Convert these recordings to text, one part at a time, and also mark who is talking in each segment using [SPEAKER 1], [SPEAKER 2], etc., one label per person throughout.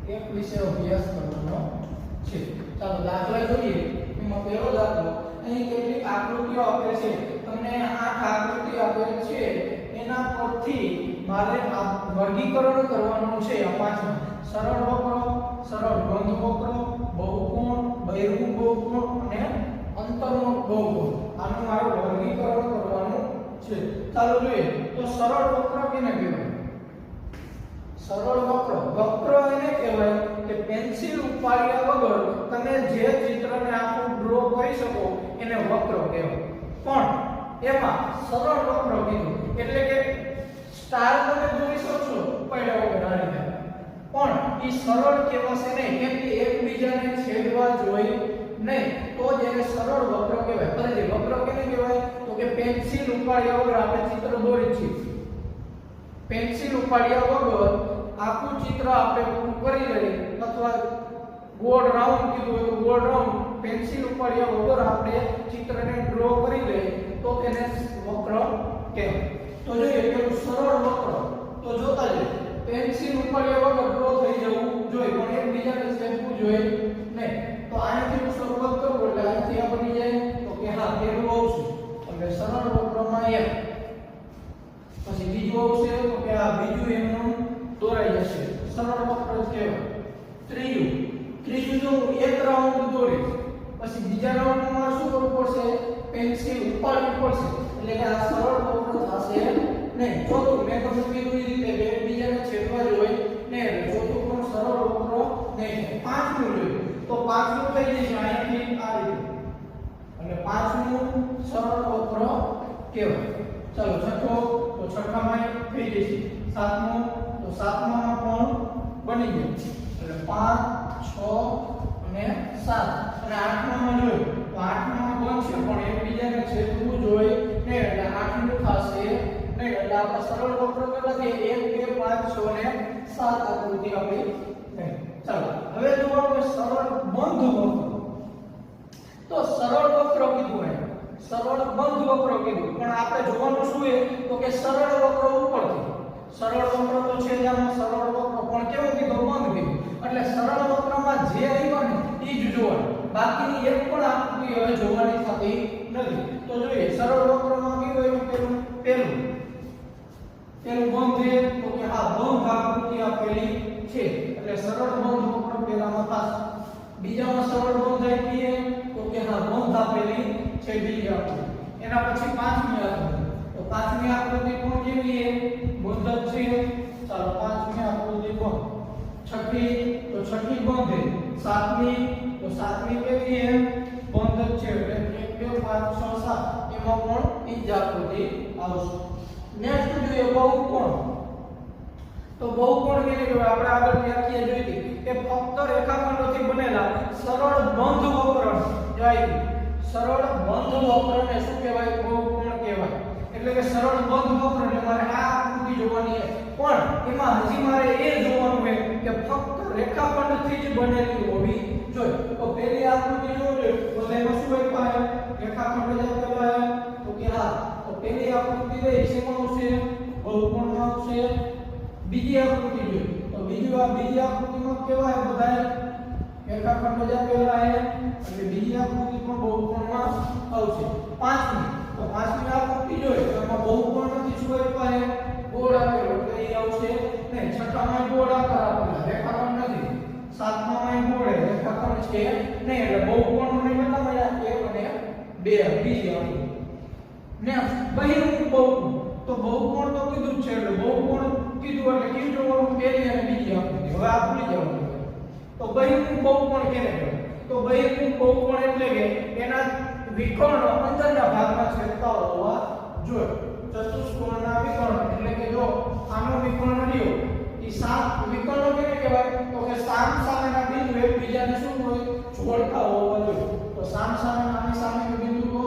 [SPEAKER 1] એક વિશે અભ્યાસ કરવાનો છે। ચાલો દાખલા જોઈએ। એમાં પહેલો દાખલો અહીં કેટલીક આકૃતિઓ આપેલ છે। તમને 8 આકૃતિ આપેલ છે એના પરથી મારે આ વર્ગીકરણ કરવાનું છે। આ પાંચમાં સરળ વક્ર, સરળ બંધ વક્ર, બહુકોણ, બહિર્મુખ બહુકોણ અને અંતર્મુખ બહુકોણ, આનું મારે વર્ગીકરણ કરવાનું છે। ચાલો જોઈએ તો સરળ વક્ર કેને કહેવાય? સરળ વક્ર વક્ર એને કહેવાય કે પેન્સિલ ઉપાડ્યા વગર તમે જે ચિત્રને આખું ડ્રો કરી શકો એને વક્ર કહેવાય। પણ એમાં સરળ વક્ર કીધું એટલે કે સ્ટાર તમે દોરી શકશો ઉપાડ્યા વગર આ રીતે, પણ એ સરળ કહેવાશે નહીં કેમ કે એકબીજાને છેદવા જોઈએ નહીં, તો જ એને સરળ વક્ર કહેવાય। ફરીથી વક્ર કેને કહેવાય? તો કે પેન્સિલ ઉપાડ્યા વગર આપણે ચિત્ર દોરી છીએ, પેન્સિલ ઉપાડ્યા વગર આખું ચિત્ર આપણે પૂરું કરી લઈએ અથવા ગોળ રાઉન્ડ કીધું હોય તો ગોળ રાઉન્ડ પેન્સિલ ઉપાડ્યા વગર આપણે ચિત્રને ડ્રો કરી લઈએ તો તેને વક્ર કહેવાય। તો જોઈએ પેલું સરળ વક્ર, તો જોતા જઈએ પેન્સિલ ઉપાડ્યા વગર ડ્રો થઈ જવું જોઈએ પણ એકબીજાને છેદવું જોઈએ નહીં। તો અહીંથી હું શરૂઆત કરું એટલે અહીંથી આપણે જાય તો કે હા પેલું આવશે એટલે સરળ વક્રમાં એક, પછી બીજું આવશે તો કે આ બીજું એમનું દોરાઈ જશે સરળ વક્ર કહેવાય। ત્રીજું જો હું એક રાઉન્ડ દોરીશ પછી બીજા રાઉન્ડમાં મારે શું કરવું પડશે? પેન્સિલ ઉપાડવી પડશે એટલે કે આ સરળ વક્ર થશે નહીં। ચોથું મેં તમને કીધું એ રીતે કે બીજાને છેદવા જોઈએ નહીં એટલે ચોથું પણ સરળ વક્ર નહીં થાય। પાંચમું જોઈએ તો પાંચમું થઈ જશે અહીંથી આ રીતે એટલે પાંચમું સરળ વક્ર કહેવાય। ચાલો છઠ્ઠો તો છઠ્ઠામાં થઈ જશે। સાતમું તો સાતમામાં પણ બની ગયું એટલે 5 6 અને 7 અને આઠમામાં જોયું તો આઠમામાં બનશે પણ એકબીજાને છેદવું જોઈએ નહીં એટલે આઠમું થશે નહીં એટલે આપણે સરળ વક્ર કેટલા છે? 1 2 5 6 અને 7 આકૃતિ આપણી થઈ। ચાલો હવે જોવાનું સરળ બંધ વક્ર, તો સરળ વક્ર કીધું હોય સરળ બંધ વક્ર કીધું પણ આપણે જોવાનું શું છે તો કે સરળ વક્ર ઉપરથી, સરળ વક્ર તો છે જેમાં સરળ વક્ર પણ કેવું કીધું? બંધ કીધું એટલે સરળ વક્રમાં જે આવ્યું ને એ જ જોવાનું, બાકીની એક પણ આકૃતિ હવે જોવાની થતી નથી। તો જોઈએ સરળ વક્રમાં કેવું આવ્યું? પેલું બંધ છે તો કે આ બંધ આકૃતિ આપેલી છે એટલે સરળ બંધ વક્ર પહેલામાં થશે। બીજામાં સરળ બંધ આપી છે તો કે હા બંધ આપેલી છે બીજી આકૃતિ। એના પછી પાંચમી આકૃતિ, તો પાંચમી આકૃતિ પણ કેવી છે? બંધ જ છે। ચાલો પાંચમી આકૃતિ બંધ। છઠ્ઠી તો છઠ્ઠી બંધ છે। સાતમી તો સાતમી કેવી છે? બંધ જ છે એટલે 1 2 5 6 7 એમાં પણ એ જ આકૃતિ આવશે। નેક્સ્ટ જોઈએ બહુકોણ, તો બહુકોણ કેને કહેવાય? આપણે આગળ વ્યાખ્યા જોઈ હતી કે ફક્ત રેખાખંડોથી બનેલા સરળ બંધ વક્ર જાય, સરળ બંધ વક્રને શું કહેવાય? બહુકોણ કહેવાય। એટલે કે સરળ બંધ વક્રને મારે આ આકૃતિ જોવાની છે પણ એમાં હજી મારે એ જોવાનું છે કે ફક્ત રેખાખંડથી જ બનેલી હોવી જોઈએ। તો પહેલી આકૃતિ જોઈએ તો એમાં શું હોય? રેખાખંડ જ આપેલા છે તો કે હા તો પહેલી આકૃતિ રહી શેમાં આવશે? બહુકોણમાં આવશે। બીજી આકૃતિ જોઈએ તો બીજી આકૃતિમાં કેવા છે? બધા રેખાખંડ જ આપેલા છે એટલે બીજી આકૃતિ પણ બહુકોણમાં આવશે। પાંચમી તો પાંચમી આકૃતિ જોઈએ તો એમાં બહુકોણ નથી, શું આપ્યા છે? ગોળ આપેલો એટલે એ આવશે નહીં। છઠ્ઠામાં ગોળ આકાર આપેલા રેખાખંડ નથી। સાતમામાં ગોળ રેખાખંડ છે નહીં એટલે બહુકોણ મને કેટલા મળ્યા? 1 અને 2 બીજી આકૃતિ। નેક્સ્ટ બહિર્મુખ બહુકોણ, તો બહુકોણ તો કીધું છે એટલે બહુકોણ કીધું એટલે કેવું જોવાનું? પહેલી અને બીજી આકૃતિ। હવે આ ભૂલી જવાનું તો બહિર્મુખ બહુકોણ કેને કહેવાય? તો બહિર્મુખ બહુકોણ એટલે કે એના વિકર્ણ અંદરના ભાગમાં છેદતા હોવા જોઈએ। ચતુષ્કોણના વિકર્ણ એટલે કે જો આનો વિકર્ણ રહ્યો એ સાત વિકર્ણો કેને કહેવાય? તો કે સામસામેના બિંદુ એકબીજાને શું હોય? જોડતા હોવા જોઈએ। તો સામસામેના આની સામેનો બિંદુ તો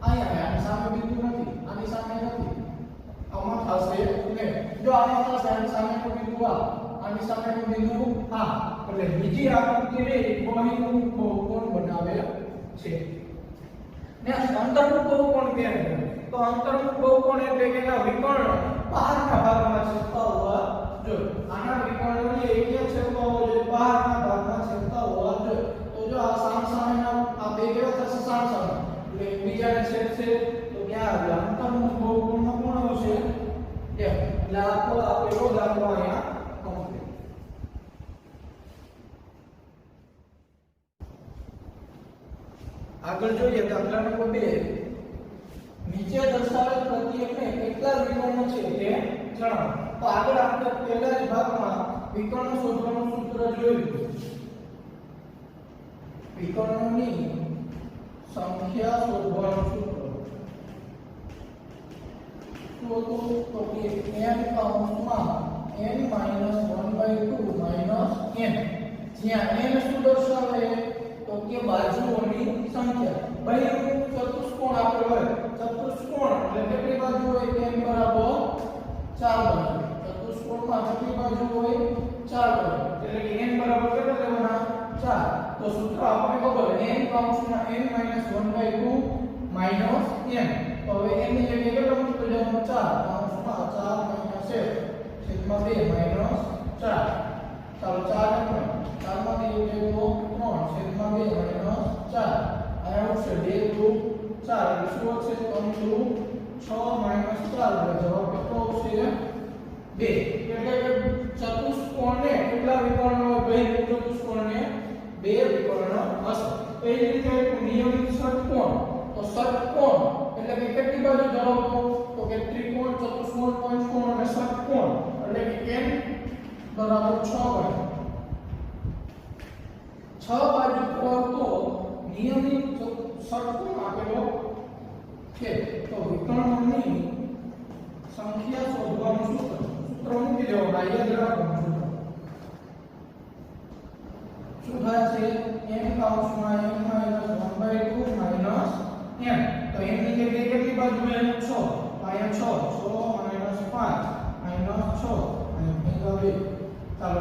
[SPEAKER 1] અહીંયા આની સામે બિંદુ નથી, આની સામે નથી, આમાં થશે નહીં। જો આમાં થશે આની સામેનો બિંદુ આની સામેનો બિંદુ એટલે બીજી આકૃતિ રે બહિર્મુખ બહુકોણ બનાવે છે। નેક્સ્ટ અંતર્મુખ બહુકોણ કેને કહેવાય? તો અંતર્મુખ બહુકોણ એટલે કે એના વિકર્ણ બહારના ભાગમાં છેદતા હોવા જોઈએ। આના વિકર્ણ એ ક્યાં છેદતા હોવા જોઈએ? આગળ જોઈએ દાખલા નંબર 2 નીચે દર્શાવેલ પ્રત્યેકને કેટલા વિકર્ણ છે તે જણાવો તો આગળ આપણે પહેલા જ ભાગમાં વિકર્ણ શોધવાનું સૂત્ર જોયું વિકર્ણોની સંખ્યા શોધવાનું સૂત્ર તો કે n કૌંસમાં n - 1/2 - n જ્યાં n શું દર્શાવે તો કે બાજુઓની સંખ્યા બહિર્મુખ ચતુષ્કોણ આપેલ હોય ચતુષ્કોણ એટલે કેટલી બાજુ હોય કે n બરાબર 4 બાજુ ચતુષ્કોણમાં કેટલી બાજુ હોય 4 બાજુ એટલે કે n બરાબર કેટલા લેવાના 4 તો સૂત્ર આપણને ખબર n કૌંસમાં n - 1/2 - n તો હવે n ની જગ્યાએ કેટલો મૂકી દેવાનો 4 કૌંસમાં 4 - 1 છેદમાં 2 - 4 ચાલો 4 માંથી ઉકેલો 3 છેદમાં 2 - 4 આ આવશે 2 2 4 એટલે શું આવશે 3 2 6 - 4 એટલે જવાબ કેટલો આવશે 2 એટલે કે ચતુષ્કોણને કેટલા વિકર્ણ હોય બહિર્મુખ ચતુષ્કોણને 2 વિકર્ણ હશે એ જ રીતે નિયમિત ષટકોણ તો ષટકોણ એટલે કે કેટલી બાજુ ધરાવતો તો કે ત્રિકોણ ચતુષ્કોણ પંચકોણ અને ષટકોણ એટલે કે n બરાબર 6 બાજુ 6 બાજુ પર તો નિયમિત ષટકોણ આપેલો છે તો વિકર્ણોની સંખ્યા શોધવાનું સૂત્ર મૂકી દેવાનું યાદ રાખવાનું શું થાય છે n કૌંસમાં n - 1/2 - n તો n ની જગ્યાએ કેટલી બાજુ છે 6 અહીંયા 6 6 - 5 - 6 અને ભાગ્યા 2 ચાલો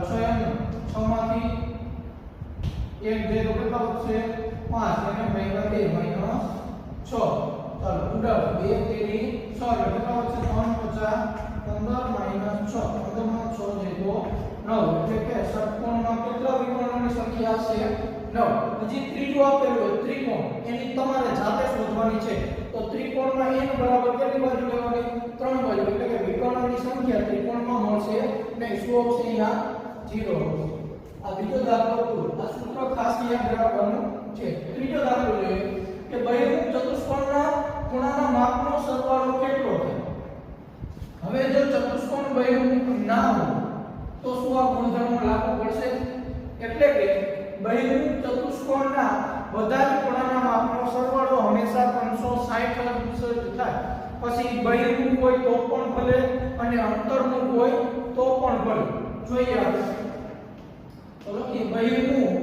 [SPEAKER 1] 6 માંથી 1 2 તો કેટલા આવશે 5 અને ભાગ્યા 2 - 6 ચાલો ઉડાડો 2 તેરી 6 એટલે કેટલા આવશે 3 50 15 - 6 15 માં 6 જાય તો 9 એટલે કે ષટકોણમાં કેટલા વિકર્ણોની સંખ્યા હશે 9 હજી ત્રીજું આપેલું હોય ત્રિકોણ એની તમારે જાતે શોધવાની છે તો ત્રિકોણમાં n બરાબર કેટલી બાજુ લેવાની 3 બાજુ એટલે કે વિકર્ણોની સંખ્યા ત્રિકોણમાં મળશે નહીં શું આવશે અહીંયા 0 આ બીજો દાખલો આ સૂત્ર ખાસ યાદ રાખવાનું છે ત્રીજો દાખલો જોઈએ કે બહિર્મુખ ચતુષ્કોણના ખૂણાના માપનો સરવાળો કેટલો થાય હવે જો ચતુષ્કોણ બહિર્મુખ ના હોય તો શું આ ગુણધર્મ લાગુ પડશે એટલે કે બહિર્મુખ ચતુષ્કોણના બધા જ ખૂણાના માપનો સરવાળો હંમેશા 360 જ થાય પછી બહિર્મુખ હોય તો પણ ભલે અને અંતર્મુખ હોય તો પણ ભલે જોઈએ આપણે ચલો કે બહિર્મુખ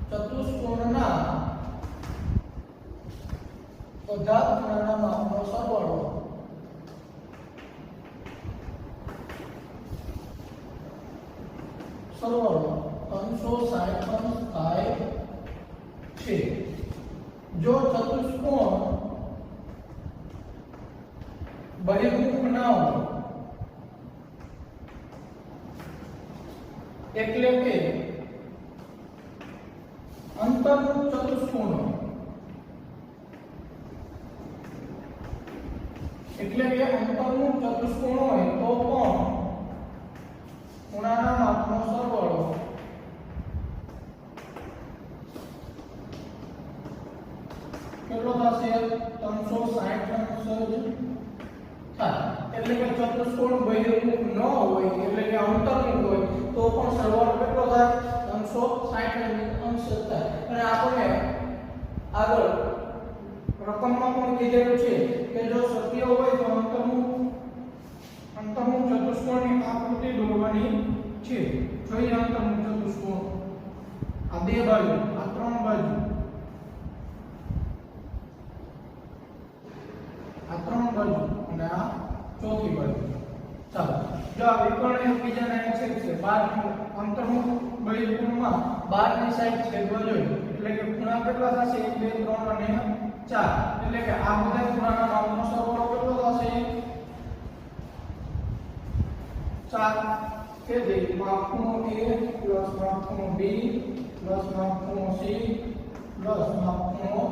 [SPEAKER 1] ચતુષ્કોણના બધા ખૂણાના માપનો સરવાળો સરવાળો 360 થાય છે જો ચતુષ્કોણ બહિર્મુખ ના હોય એટલે કે અંતર્મુખ ચતુષ્કોણ એટલે કે અંતર્મુખ ચતુષ્કોણ હોય તો પણ ખૂણાના માપનો સરવાળો કેટલો થશે 360 થાય એટલે કે ચતુષ્કોણ બહિર્મુખ ન હોય એટલે કે અંતર્મુખ હોય તો પણ સરવાળો કેટલો થાય 360 અંશ થાય અને આપણે આગળ રકમમાં પણ કીધેલું છે કે જો સત્ય હોય તો અંતર્મુખ ચતુષ્કોણની આકૃતિ દોરવાની છે જોઈએ અંતર્મુખ ચતુષ્કોણ આ બે બાજુ આ ત્રણ બાજુ અને આ ચોથી બાજુ ચાલો જો આ વિકર્ણ એકબીજાને છેદ છે 12 અંતર્મુખ બહિર્મુખમાં 12 ની સાઈડ છેદવા જોઈએ એટલે કે ખૂણા કેટલા થશે 1 2 3 અને 4 એટલે કે આ બધા ખૂણાના માપનો સરવાળો કેટલો થશે 4 કે જે માપખૂણો A પ્લસ માપખૂણો B પ્લસ માપખૂણો C પ્લસ માપખૂણો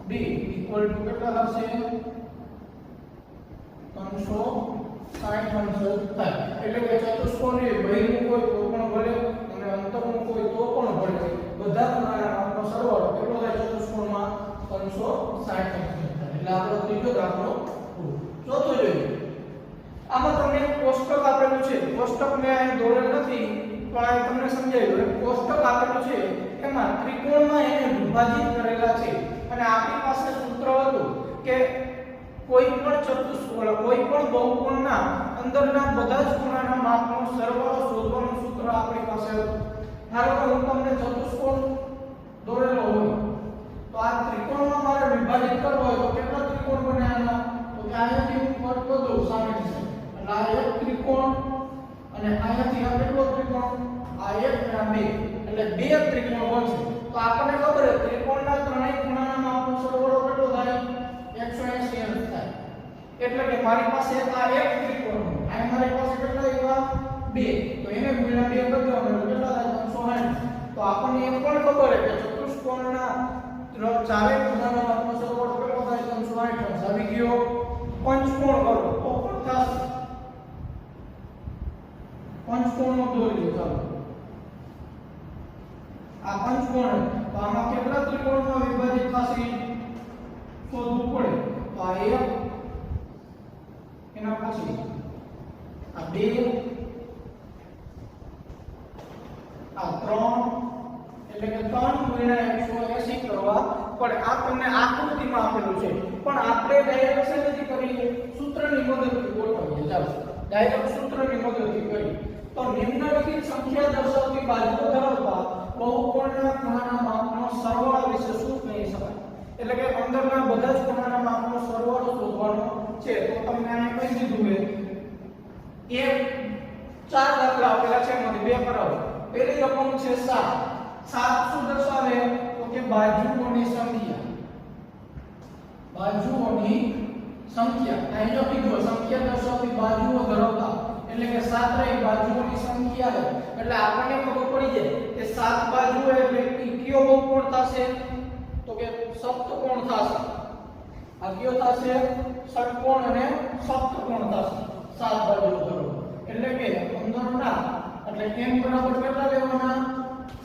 [SPEAKER 1] D ઇક્વલ ટુ કેટલા થશે 360 અંશ થાય એટલે કે ચતુષ્કોણની બહિર્મુખ હોય તો પણ ભલે અને અંતર્મુખ હોય તો પણ ભલે બધા ખૂણાના માપનો સરવાળો કેટલો થાય ચતુષ્કોણમાં લઈ લો, એક કોષ્ટક આપેલું છે એમાં ત્રિકોણમાં એને વિભાજિત કરેલા છે અને આપણી પાસે સૂત્ર હતું કે કોઈ પણ ચતુષ્કોણ કોઈ પણ બહુકોણના અંદરના બધા જ ખૂણાના માપનો સરવાળો શોધવાનું સૂત્ર આપણી પાસે હતું. ધારો કે હું તમને ચતુષ્કોણ દોરેલો હોય તો આ ત્રિકોણમાં મારે વિભાજિત કરવો હોય તો કેટલા ત્રિકોણ બને આના? તો કે અહીંયાથી હું કટ કરું સામે છે એટલે આ એક ત્રિકોણ અને અહીંયાથી આ કેટલો ત્રિકોણ? આ એક અને આ બે, એટલે બે ત્રિકોણ બનશે. તો આપણને ખબર છે ત્રિકોણના ત્રણેય ખૂણાના માપનો સરવાળો કેટલો થાય? 180 અંશ થાય. એટલે કે મારી પાસે આ એક ત્રિકોણ અહીં મારી પાસે કેટલા આવ્યા? બે, તો એને ગુણ્યા બે કરી દેવાનું એટલે કેટલા થાય? 360. તો આપણને એ પણ ખબર છે કે ચતુષ્કોણના ચારે ખૂણાનો માપનો સરવાળો કેટલો થાય? 360 અંશ. આવી ગયો. પંચકોણ કરો તો પણ થશે. પંચકોણનો દોરી લો. ચાલો આ પંચકોણ, તો આમાં કેટલા ત્રિકોણમાં વિભાજિત થશે શોધવું પડે. તો આ એક, એના પછી આ બે, આ ત્રણ, એટલે કે 3 ગુણ્યા 180 કરવા પડે. આ તમને આકૃતિમાં આપેલું છે પણ આપણે ડાયરેક્ટ શેનાથી કરીએ? સૂત્રની મદદથી ગોઠવીએ. ચાલો ડાયરેક્ટ સૂત્રની મદદથી કરીએ. તો નિમ્નલિખિત સંખ્યા દર્શાવતી બાજુઓ ધરાવતા બહુકોણના ખૂણાના માપનો સરવાળો વિશે શું કહી શકાય? એટલે કે અંદરના બધા જ ખૂણાના માપનો સરવાળો શોધવાનો છે. તો તમને આને કહી દીધું છે એક ચાર દાખલા આપેલા છે એમાંથી બે કરાવો. પહેલી રકમ છે 7. 7 શું દર્શાવે? તો કે બાજુઓની સંખ્યા. બાજુઓની સંખ્યા અહીં જો કીધું સંખ્યા દર્શાવતી બાજુઓ ધરાવતા એટલે કે 7 એ બાજુઓની સંખ્યા છે. એટલે આપણને ખબર પડી જાય કે 7 બાજુઓ એટલે કયો બહુકોણ થશે? તો કે સપ્તકોણ થશે. આ કયો થશે? ષટકોણ અને સપ્તકોણ થશે. 7 બાજુઓ ધરાવતા એટલે કે અંદરના એટલે n બરાબર કેટલા લેવાના?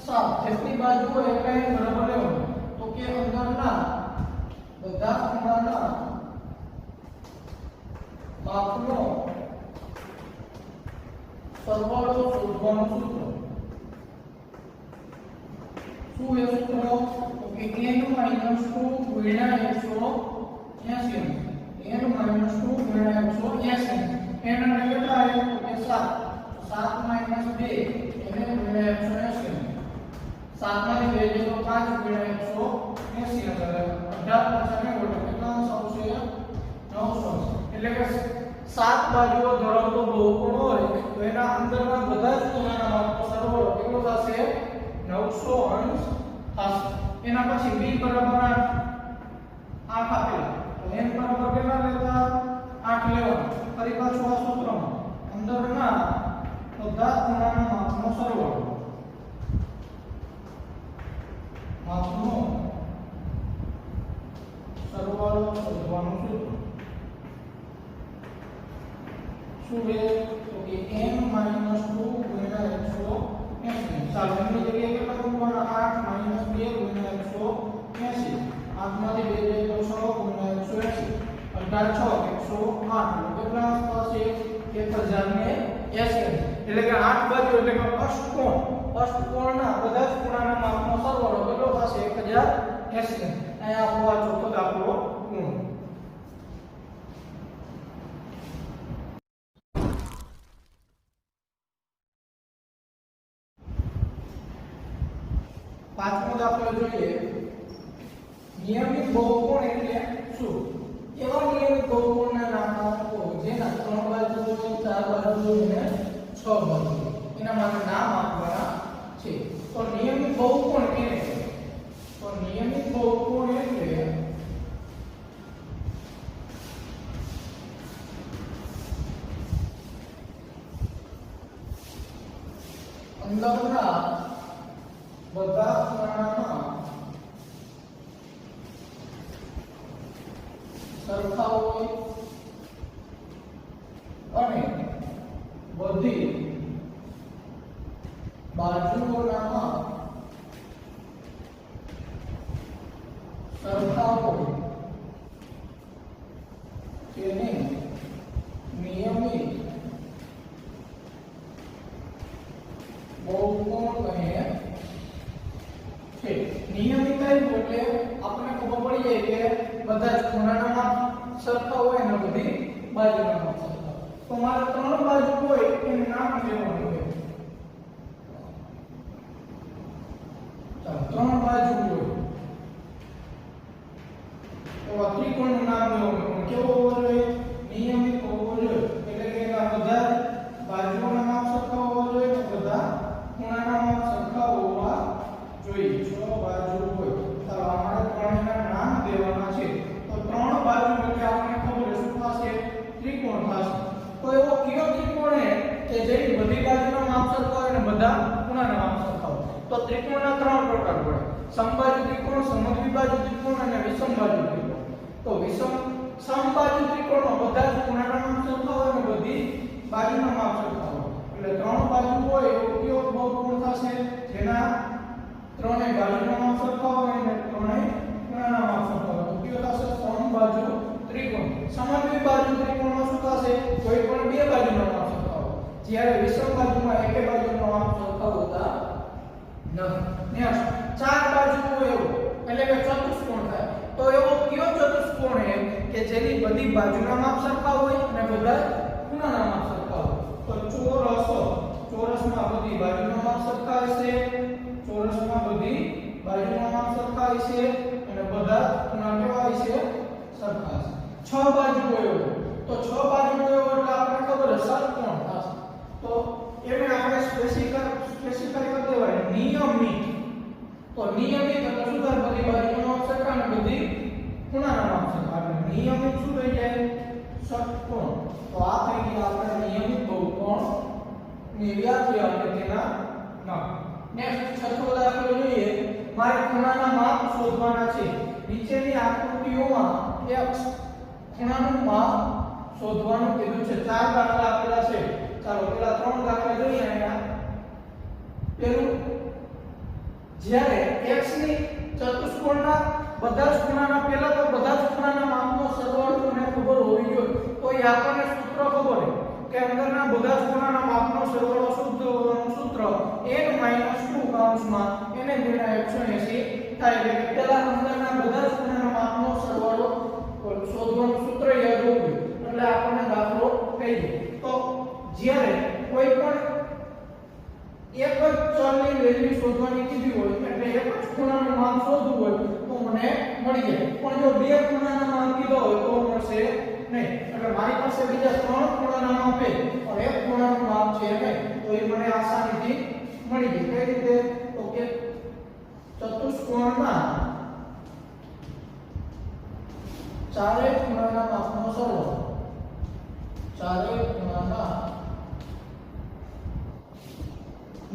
[SPEAKER 1] 7. જેટલી બાજુઓ એટલે n બરાબર લેવાના. તો કે અંદરના બધા ખૂણાના માપનો સરવાળો શોધવાનું સૂત્ર. શું એ સૂત્ર? તો કે n - 2 ગુણ્યા 180. n - 2 ગુણ્યા 180. n એટલે કેટલા આવે? તો કે 7. 7 - 2 એને ગુણ્યા 180. 7 માંથી 2 તો 5 ગુણ્યા 180 એટલે 18 × કેટલા અંશ આવશે? 900. એટલે કે 7 બાજુઓ ધરાવતો બહુકોણ હોય તો એના અંદરના બધા જ ખૂણાના માપનો સરવાળો કેટલો થશે? 900 અંશ થશે. એના પછી b બરાબર 8 આપેલા તો n બરાબર કેટલા લેતા? 8 લેવાનું. ફરી પાછું આ સૂત્રમાં અંદરના બધા ખૂણાના માપનો સરવાળો શોધવાનું સૂત્ર શું છે? તો કે n - 2 ગુણ્યા 180. ચાલો એની જગ્યાએ કેટલા મૂકવાના? 8 - 2 ગુણ્યા 180. 8 માંથી 2 જાય તો 6 ગુણ્યા 180. 18 6 108 કેટલા થશે? 1080. એટલે કે 8 બાજુ એટલે કે અષ્ટકોણ. અષ્ટકોણના બધા જ ખૂણાના માપનો સરવાળો કેટલો થશે? 1080. અહીંયા આપણો આ ચોથો દાખલો પૂર્ણ. પાંચમો દાખલો જોઈએ. નિયમિત બહુકોણ એટલે શું? એવા નિયમિત બહુકોણના નામ આપો જેના 3 બાજુઓ 4 બાજુઓ અને 6 બાજુઓ. એના માટે નામ આપવાના છે. તો નિયમિત બહુકોણ એટલે તો નિયમિત બહુકોણ એટલે અંદરના બધા ખૂણાના સરખા હોય અને બધી બાજુઓના સરખા હોય તેને નિયમિત બહુકોણ કહે બધા જ ખૂણાના માપ સરખા હોય અને બધી બાજુના માપ સરખા હોય. તો મારે ત્રણ બાજુ હોય એનું નામ લેવાનું હોય. ચાલો ત્રણ બાજુ હોય તો આ ત્રિકોણનું નામ લેવાનું. કેવો હોવો જોઈએ? નિયમિત હોવો જોઈએ. એટલે કે આ બધા બાજુઓના માપ સરખા હોવા જોઈએ અને બધા ખૂણાના માપ સરખા હોવા જોઈએ. છ બાજુ હોય. ચાલો અમારે ત્રણેયના નામ દેવાના છે. તો ત્રણ બાજુ એટલે આપણને ખબર છે શું થશે? ત્રિકોણ થશે. તો એવો કયો ત્રિકોણ છે કે જેની બધી બાજુના માપ સરખા હોય અને બધા ખૂણાના માપ સરખા હોય? તો ત્રિકોણના ત્રણ પ્રકાર હોય. સમબાજુ ત્રિકોણ, સમદ્વિબાજુ ત્રિકોણ અને વિષમબાજુ ત્રિકોણ. તો સમબાજુ ત્રિકોણમાં બધા જ ખૂણાના માપ સરખા હોય અને બધી બાજુના માપ સરખા હોય. એટલે ત્રણ બાજુ હોય એવો કયો બહુકોણ થશે? જેના ત્રણેય બાજુના માપ સરખા હોય અને ત્રણેય ખૂણાના માપ સરખા હોય. તો કયો થશે? સમબાજુ ત્રિકોણ. સમદ્વિબાજુ ત્રિકોણમાં શું થશે? કોઈ પણ બે બાજુના માપ સરખા હોય. જ્યારે વિષમબાજુમાં એકે બાજુના માપ સરખા હોતા નથી. નેક્સ્ટ ચાર બાજુ હોય એવો એટલે કે ચતુષ્કોણ થાય. તો એવો કયો ચતુષ્કોણ છે કે જેની બધી બાજુના માપ સરખા હોય અને બધા ખૂણાના માપ સરખા હોય? તો ચોરસમાં બધી બાજુના માપ સરખા હશે. ચોરસમાં બધી બાજુના માપ સરખા હશે અને બધા ખૂણા કેવા હશે? સરખા હશે. છ બાજુ હોય તો છ બાજુ હોય એટલે આપણે ખબર છે ષટકોણ થશે. તો એને આપણે સ્પેસિફાઈ કરી દેવાય નિયમિત. તો નિયમિત એટલે શું થાય? બધી બાજુના માપ સરખા અને બધી ખૂણાના માપ સરખા. એટલે નિયમિત શું થઈ જાય? ષટકોણ. તો આ થઈ ગયા આપણે નિયમિત બહુકોણ ની વ્યાખ્યા અને તેના નામ. નેક્સ્ટ છઠ્ઠો દાખલો જોઈએ. મારે ખૂણાના માપ શોધવાના છે. નીચેની આકૃતિઓમાં x ખૂણાનું માપ શોધવાનું કીધું છે. ચાર દાખલા આપેલા છે. ચાલો પેલા ત્રણ દાખલા જોઈએ. અહીંયા પેલું જ્યારે x ની ચતુષ્કોણના બધા જ ખૂણાના પહેલા તો બધા જ ખૂણાના માપનો સરવાળો મને ખબર હોવી જોઈએ. તો એ આપણને સૂત્ર ખબર છે કે અંદરના બધા જ ખૂણાના માપનો સરવાળો શુદ્ધ હોવાનું સૂત્ર n - 2 કૌંસમાં n * 180 થાય. એટલે પહેલા અંદરના બધા જ ખૂણાના માપનો સરવાળો શોધવાનું સૂત્ર યાદ હોવું જોઈએ. એટલે આપણને દાખલો થઈ જાય. તો જ્યારે કોઈ પણ એક જ ચલની વેલ્યુ શોધવાની કીધી હોય એટલે એક જ ખૂણાનું માપ શોધવું હોય તો મને મળી જાય. પણ જો બે ખૂણાના માપ કીધો હોય તો મળશે નહીં. એટલે મારી પાસે બીજા ત્રણ ખૂણાના માપ છે પણ એક ખૂણાનું માપ છે નહીં. તો એ મને આસાનીથી મળી જાય. કઈ રીતે? તો કે ચતુષ્કોણના ચારે ખૂણાના માપનો સરવાળો. ચારે ખૂણાના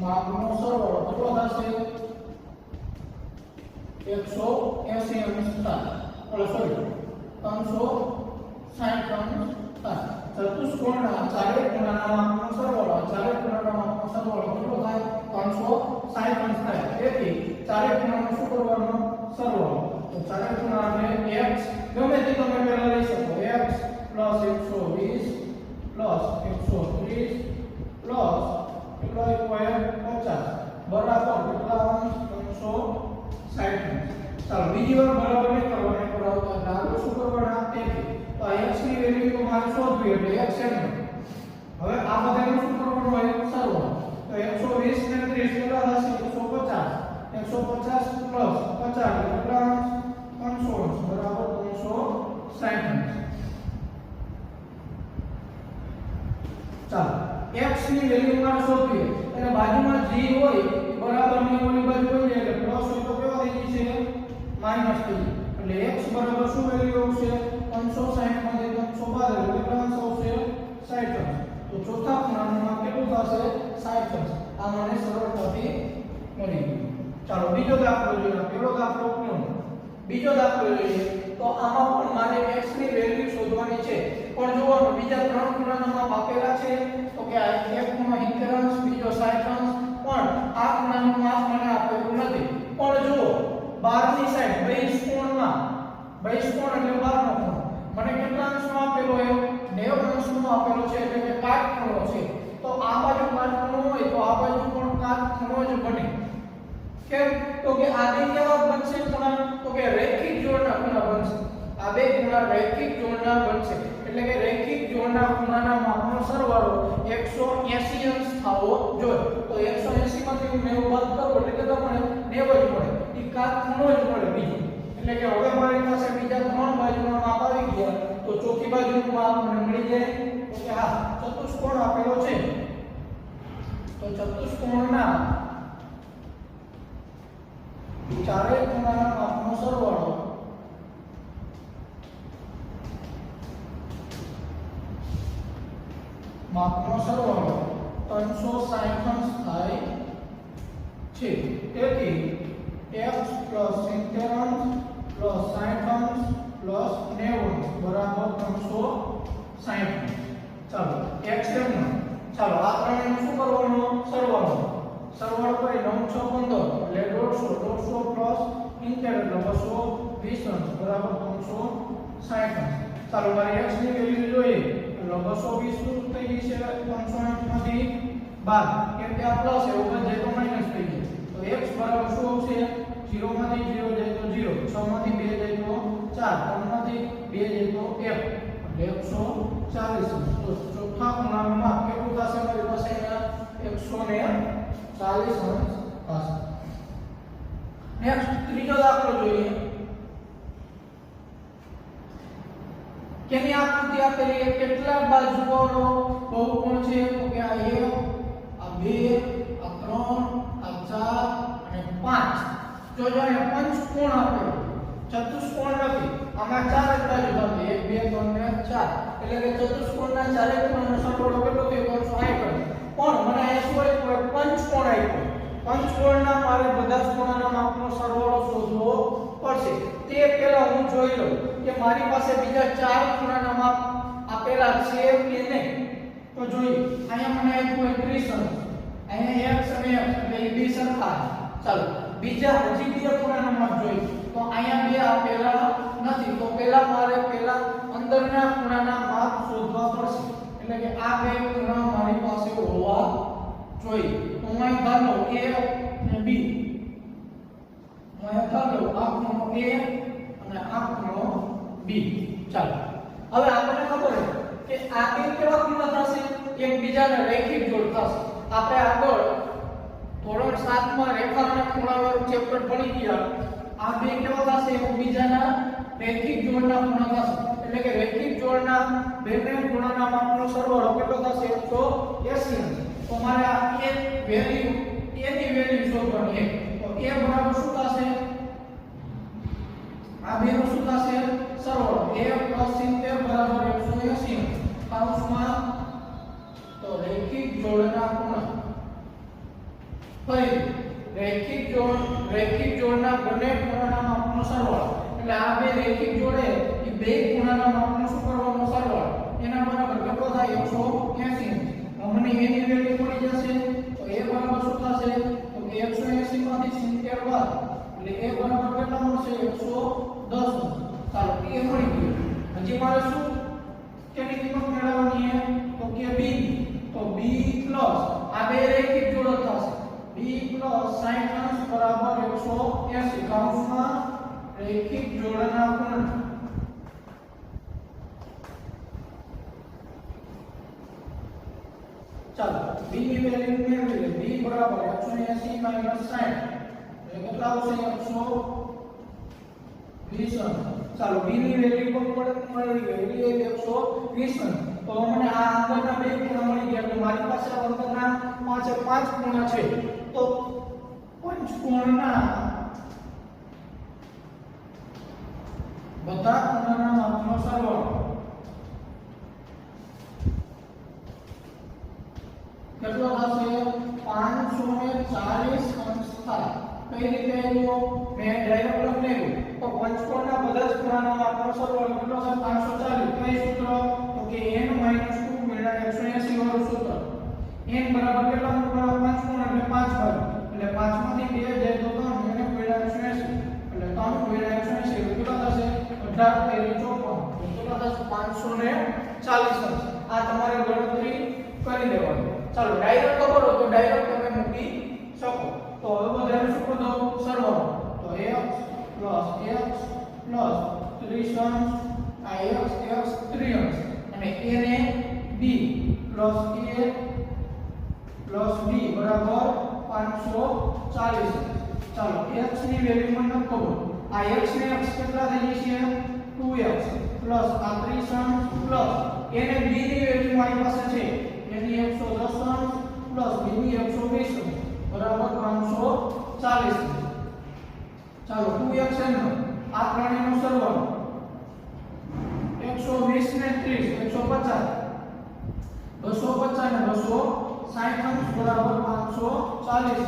[SPEAKER 1] માપનો સરવાળો કેટલો થશે? 180 સોરી 360 થાય. ચતુષ્કોણના ચારે ખૂણાના માપનો સરવાળો. ચારે ખૂણાના માપનો સરવાળો કેટલો થાય? 360 થાય. તેથી ચારે ખૂણાનો શું કરવાનો? સરવાળો. તો ચારે ખૂણાને x ગમે તે તમે પહેલા લઈ શકો. x + 120 + 130 પ્લસ કેટલા હોય? 50 બરાબર કેટલા? 360. ચાલો બીજી વાર બરાબર નહીં કરવાના કરાવતા એટલે આગળ શું કરવાના? તેથી તો આ x ની વેલ્યુ તો મારે શોધવી એટલે x એમ. હવે આ બધાનું શું કરવાનું હોય? સરવાળો. તો 120 ને 30 કેટલા થશે? 150. 150 પ્લસ 50 કેટલા? 360 બરાબર 360. ચાલો x ની વેલ્યુ મારે શોધવી એટલે બાજુમાં g હોય બરાબરની ઓલી બાજુ હોય એટલે પ્લસ હોય તો કેવા થઈ જશે? માઈનસ થઈ જશે. એટલે x બરાબર શું વેલ્યુ આવશે? 360 માંથી 300 બાદ એટલે કેટલા આવશે? 60. તો ચોથા ખૂણાનું માપ કેટલું થશે? 60. આ મને સરળતાથી મળી ગયું. ચાલો બીજો દાખલો જોઈએ. પહેલો દાખલો કોનો? બીજો દાખલો જોઈએ. તો આમાં પણ મારે x ની વેલ્યુ શોધવાની છે. પણ જોવાનું બીજા ત્રણ ખૂણાના માપ આપેલા છે. તો કે આ એક ખૂણો 70 બીજો 60 પણ આ ખૂણાનું માપ મને આપેલું નથી. પણ જો બહારની સાઈડ બહિષ્કોણમાં બહિષ્કોણ એટલે બહારનો ખૂણો મને કેટલા અંશનો આપેલો છે? 90 અંશનો આપેલો છે. એટલે કે કાટખૂણો છે. તો આ બાજુ કાટખૂણો હોય તો આ બાજુ પણ કાટખૂણો જ બને. કેમ? તો કે આની કેવા બનશે ખૂણા? તો કે રેખિક જોડના ખૂણા બનશે. આ બે ખૂણા રૈખિક જોડના બનશે એટલે કે રૈખિક જોડના ખૂણાના માપનો સરવાળો 180 અંશ થવો જોઈએ તો 180 માંથી હું 90 બાદ કરું એટલે કેટલો મળે 90 જ મળે ઈ કા ખૂણો જ મળે બીજો એટલે કે હવે મારી પાસે બીજા ત્રણ બાજુના માપ આવી ગયા તો ચોથી બાજુનું માપ મને મળી જાય તો કે હા ચતુષ્કોણ આપેલો છે તો ચતુષ્કોણના ચારેય ખૂણાના માપનો સરવાળો માપનો સરવાળો 360 અંશ થાય છે તેથી x + 70 અંશ + 60 અંશ + 90 અંશ બરાબર 360 ચાલો x એમનો ચાલો આ ત્રણેયનું શું કરવાનું સરવાળો કરી 9 6 15 એટલે 150 એટલે 220 અંશ બરાબર 360 અંશ ચાલો મારી x ની વેલ્યુ જોઈએ એટલે 220 શું થઈ ગઈ છે 360 માંથી બાદ કેમ કે આ પ્લસ છે ઉપર જાય તો માઈનસ થઈ જાય તો x બરાબર શું આવશે 0 માંથી 0 જાય તો 0 6 માંથી 2 જાય તો 4 3 માંથી 2 જાય તો 1 એટલે 140 અંશ તો ચોથા ખૂણાનું માપ કેટલું થશે મારી પાસે અહીંયા 140 અંશ થશે નેક્સ્ટ ત્રીજો દાખલો જોઈએ કેની આકૃતિ આપેલી કેટલા બાજુઓનો બહુકોણ છે તો કે આ 1 આ 2 આ 3 આ 4 અને 5 જોજો અહીંયા પંચકોણ આપેલો ચતુષ્કોણ નથી આમાં ચાર જ બાજુ થશે 1 2 3 અને 4 એટલે કે ચતુષ્કોણના ચારે ખૂણાનો સરવાળો કેટલો થયો 360 પણ મને અહીંયા શું આપ્યું પંચકોણ આપ્યો પંચકોણના મારે બધા જ ખૂણાના માપનો સરવાળો શોધવો પડશે તે પહેલા હું જોઈ લઉં કે મારી પાસે બીજા ચાર ખૂણાના માપ આપેલા છે કે નહીં તો જોઈએ અહીંયા મને આપ્યું 30 અંશ અહીંયા x અને x એટલે એ બે સરખા ચાલો બીજા હજી બીજા ખૂણાના માપ જોઈએ તો અહીંયા બે આપેલા નથી તો પહેલા મારે અંદરના ખૂણાના માપ શોધવા પડશે એટલે કે આ બે ખૂણા મારી પાસે હોવા જોઈએ તો હું અહીં ધાર લઉં a અને b હું અહીં ધાર લઉં આ ખૂણો a અને આ ખૂણો b ચાલો હવે આપણને ખબર છે કે આ બે કેવા ખૂણા થશે એકબીજાને રૈખિક જોડ થશે આપણે આગળ ધોરણ 7 માં રેખાના ખૂણાવાળું ચેપ્ટર ભણી ગયા આ બે કેવા થશે એકબીજાના રૈખિક જોડના ખૂણા થશે એટલે કે રૈખિક જોડના બંને ખૂણાના માપનો સરવાળો કેટલો થશે 180 તો મારે આ a ની વેલ્યુ શોધવાની છે તો a બરાબર શું થશે આ બેનો શું થશે સરવાળો a + 70 બરાબર 180 કૌંસમાં તો રૈખિક જોડના ખૂણા ફરી રૈખિક જોડના બંને ખૂણાના માપનો સરવાળો એટલે આ બે રૈખિક જોડે એ બે ખૂણાના માપનો શું કરવાનો સરવાળો એના બરાબર કેટલો થાય 180 મને એની વેલ્યુ મળી જશે તો a બરાબર શું થશે તો કે 180 માંથી 70 બાદ એટલે a બરાબર કેટલા મળશે 110 ચાલો a મળી ગયું હજી મારે શું કેની કિંમત મેળવવાની છે તો કે b તો b પ્લસ આ બે રૈખિક જોડ થશે b પ્લસ 60 અંશ બરાબર 180 કૌંસમાં રૈખિક જોડના ખૂણા ચાલો b ની વેલ્યુ મેળવી લે b બરાબર 180 - 60 એટલે કેટલા આવશે 120 ચાલો b ની વેલ્યુ પણ મળી ગઈ એટલે 120 તો મને આ અંદરના બે ખૂણા મળી ગયા એટલે મારી પાસે અંદરના પાંચ ખૂણા છે તો પંચકોણના બધા ખૂણાના માપનો સરવાળો કેટલો થશે 540 અંશ થાય કઈ રીતે આવ્યો મેં ડાયરેક્ટ લખી તો પંચકોણના બધા જ ખૂણાના માપનો સરવાળો કેટલો છે 540 કઈ સૂત્ર તો કે n - 2 * 180 વાળું સૂત્ર n બરાબર કેટલા મૂકવાના પંચકોણ એટલે 5 બાજુ એટલે 5 માંથી 2 જાય તો 3 n * 180 એટલે 3 * 180 કેટલો થશે 18 તેરી 54 કેટલો થશે 540 અંશ આ તમારે ગણતરી કરી લેવાની ચાલો ડાયરેક્ટ ખબર હોય તો ડાયરેક્ટ તમે મૂકી શકો તો હવે બધાને શું કરો સરવાળો તો x + x + 30 અંશ, આ x 3 અંશ અને a ને b plus a plus b બરાબર 540. ચાલો x ની વેલ્યુ મને લખો. આ x ને x કેટલા થઈ જશે 2x પ્લસ આ 30 અંશ પ્લસ a ને b ની વેલ્યુ મારી પાસે છે a ની 110 અંશ પ્લસ b ની 120 અંશ બરાબર 540. ચાલો 2x નો આ ત્રણેયનો સરવાળો 120 ને 30 150 250 ને 260 અંશ બરાબર 540.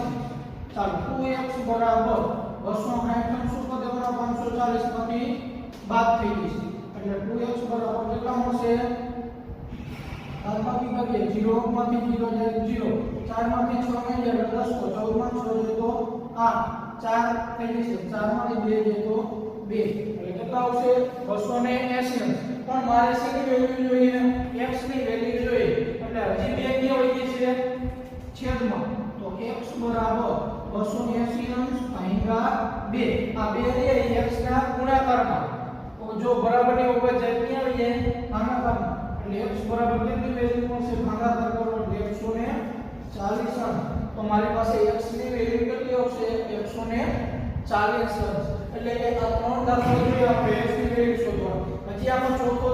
[SPEAKER 1] ચાલો 2x બરાબર 260 અંશ ઉપર દેવાના 540 માંથી બાદ થઈ જશે એટલે 2x બરાબર કેટલા મળશે? 7 માંથી ભાગીએ 0 માંથી 0 જાય 0 4 માંથી 6 જાય 10 તો 14 માં 6 જાય તો 8 4 થઈ જશે 4 માંથી 2 જાય તો 2 એટલે કેટલા આવશે 280 અંશ. પણ મારે શેની વેલ્યુ જોઈએ? x ની વેલ્યુ જોઈએ એટલે હજી બે ક્યાં હોય છે છેદમાં તો x બરાબર 280 અંશ ભાગ્યા 2 આ 2 રે x ના ગુણાકારમાં તો જો બરાબરની ઉપર જાય ક્યાં આવી જાય ભાગાકારમાં એટલે x બરાબર કેટલી વેલ્યુ મળશે ભાગાકાર કરો એટલે 140 અંશ. તો મારી પાસે x ની વેલ્યુ કેટલી આવશે 140 અંશ. એટલે કે આ ત્રણ દાખલા જોઈએ આપણે x ની વેલ્યુ શોધવા. પછી આપણો ચોથો